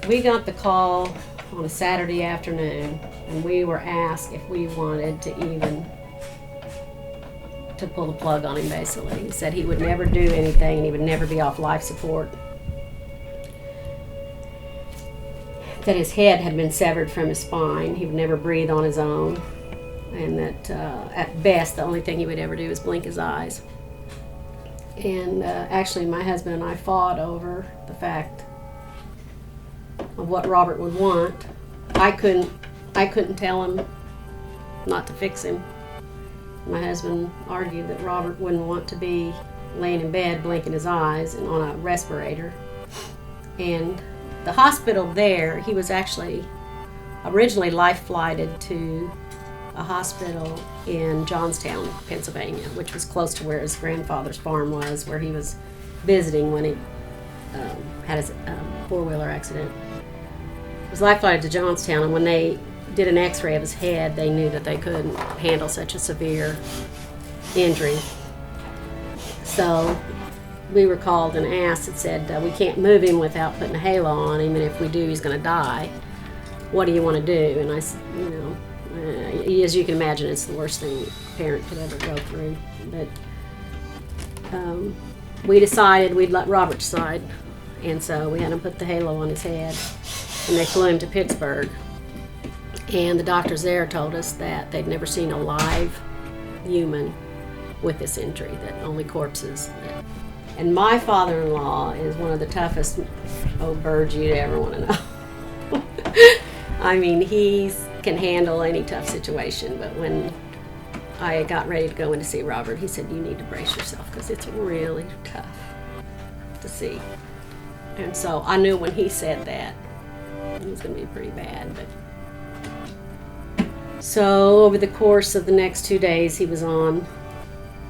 We got the call on a Saturday afternoon, and we were asked if we wanted to pull the plug on him, basically. He said he would never do anything and he would never be off life support. That his head had been severed from his spine. He would never breathe on his own. And that at best, the only thing he would ever do is blink his eyes. And actually, my husband and I fought over the fact of what Robert would want. I couldn't tell him not to fix him. My husband argued that Robert wouldn't want to be laying in bed blinking his eyes and on a respirator. And the hospital there, he was actually originally life-flighted to a hospital in Johnstown, Pennsylvania, which was close to where his grandfather's farm was, where he was visiting when he had his four-wheeler accident. He was life-flighted to Johnstown, and when they did an x-ray of his head, they knew that they couldn't handle such a severe injury. So we were called and asked and said, we can't move him without putting a halo on him, and if we do, he's going to die. What do you want to do? And I said, as you can imagine, it's the worst thing a parent could ever go through. But we decided we'd let Robert decide, and so we had him put the halo on his head, and they flew him to Pittsburgh. And the doctors there told us that they'd never seen a live human with this injury, that only corpses. And my father-in-law is one of the toughest old birds you'd ever want to know. I mean, he can handle any tough situation, but when I got ready to go in to see Robert, he said, you need to brace yourself because it's really tough to see. And so I knew when he said that, it was going to be pretty bad. But so over the course of the next 2 days, he was on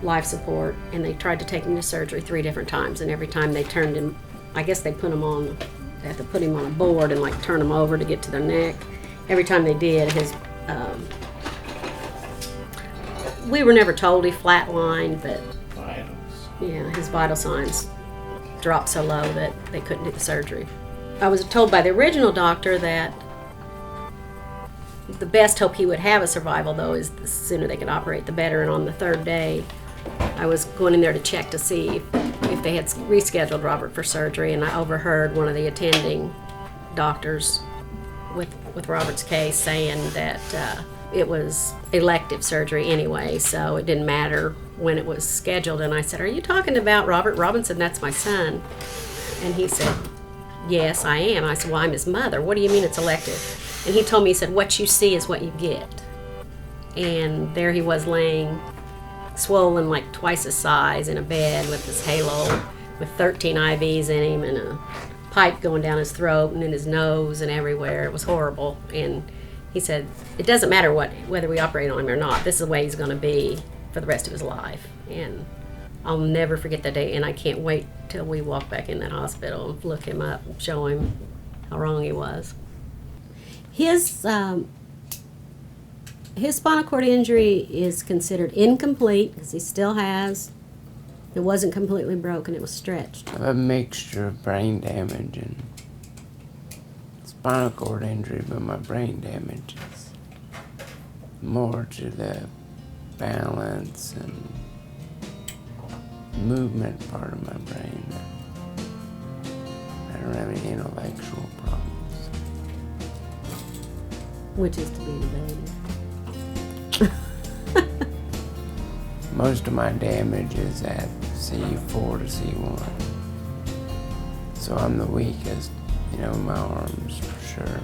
life support, and they tried to take him to surgery 3 different times, and every time they turned him, I guess they had to put him on a board and like turn him over to get to their neck. Every time they did, we were never told he flatlined, but yeah, his vital signs dropped so low that they couldn't do the surgery. I was told by the original doctor that the best hope he would have of survival, though, is the sooner they could operate, the better. And on the 3rd day, I was going in there to check to see if they had rescheduled Robert for surgery, and I overheard one of the attending doctors with Robert's case saying that it was elective surgery anyway, so it didn't matter when it was scheduled. And I said, are you talking about Robert Robinson? That's my son. And he said, yes, I am. I said, well, I'm his mother. What do you mean it's elective? And he told me, he said, what you see is what you get. And there he was laying swollen like twice his size in a bed with this halo with 13 IVs in him and a pipe going down his throat and in his nose and everywhere. It was horrible. And he said, it doesn't matter whether we operate on him or not. This is the way he's going to be for the rest of his life. And I'll never forget that day, and I can't wait till we walk back in that hospital and look him up and show him how wrong he was. His spinal cord injury is considered incomplete because he still has, it wasn't completely broken, it was stretched. A mixture of brain damage and spinal cord injury, but my brain damage is more to the balance and movement part of my brain. I don't have any intellectual problems. Which is to be debated. Most of my damage is at C4 to C1. So I'm the weakest, my arms for sure.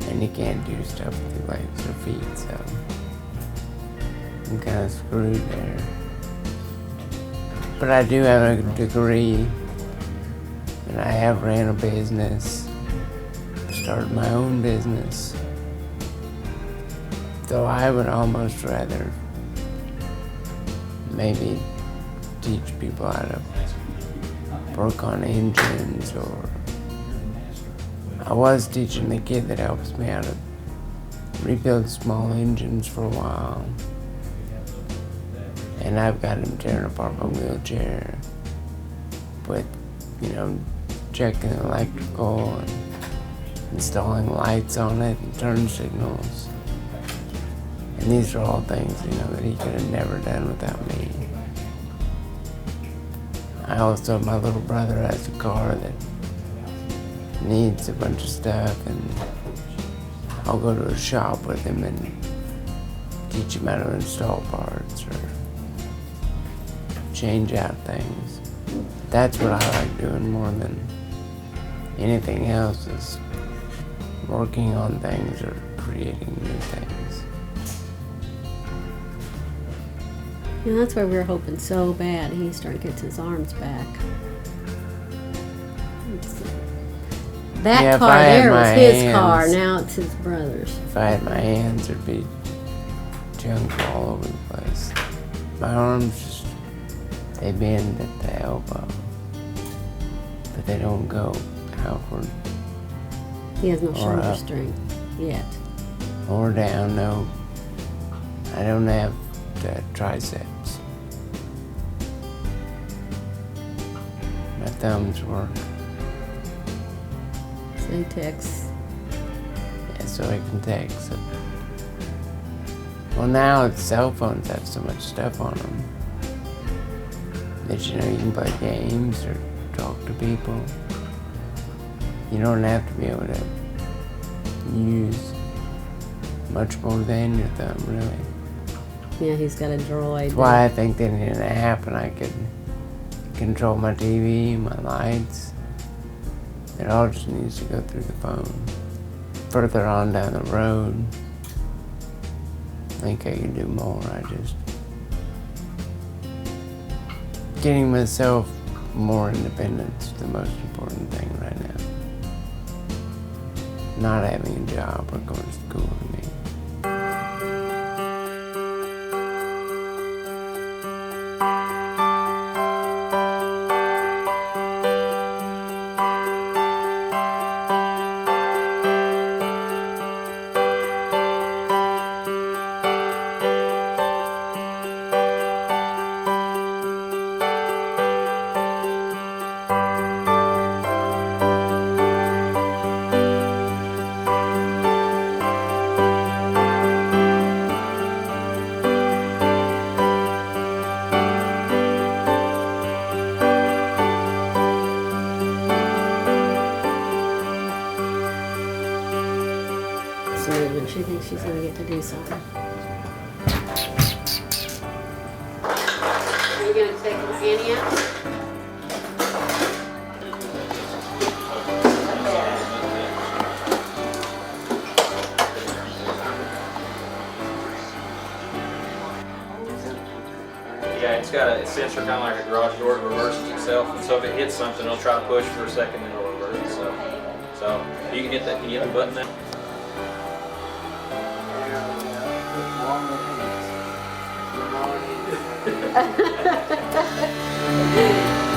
And you can't do stuff with your legs or feet, so I'm kind of screwed there. But I do have a degree, and I have ran a business. Started my own business, though I would almost rather maybe teach people how to work on engines, or I was teaching the kid that helps me how to rebuild small engines for a while, and I've got him tearing apart my wheelchair with, checking the electrical and installing lights on it and turn signals. And these are all things, that he could have never done without me. I also, my little brother has a car that needs a bunch of stuff, and I'll go to a shop with him and teach him how to install parts or change out things. That's what I like doing more than anything else, is working on things or creating new things. That's why we're hoping so bad he started getting his arms back. That car there was his car, now it's his brother's. If I had my hands, there'd be junk all over the place. My arms they bend at the elbow, but they don't go outward. He has no shoulder up. strength yet. Or down, no. I don't have triceps. My thumbs work. So he texts. Yeah, so I can text. Well, now it's cell phones have so much stuff on them that you can play games or talk to people. You don't have to be able to use much more than your thumb, really. Yeah, he's got a droid. That's why I think that in an app, and I could control my TV, my lights. It all just needs to go through the phone. Further on down the road, I think I can do more. Getting myself more independence is the most important thing right now. Not having a job or going to school to me. Movement. She thinks she's going to get to do something. Are you going to take Annie out? Yeah, it's got a sensor kind of like a garage door. It reverses itself, and so if it hits something, it'll try to push for a second and it'll reverse. So you can hit that. Can you hit the button there? Ha ha ha ha!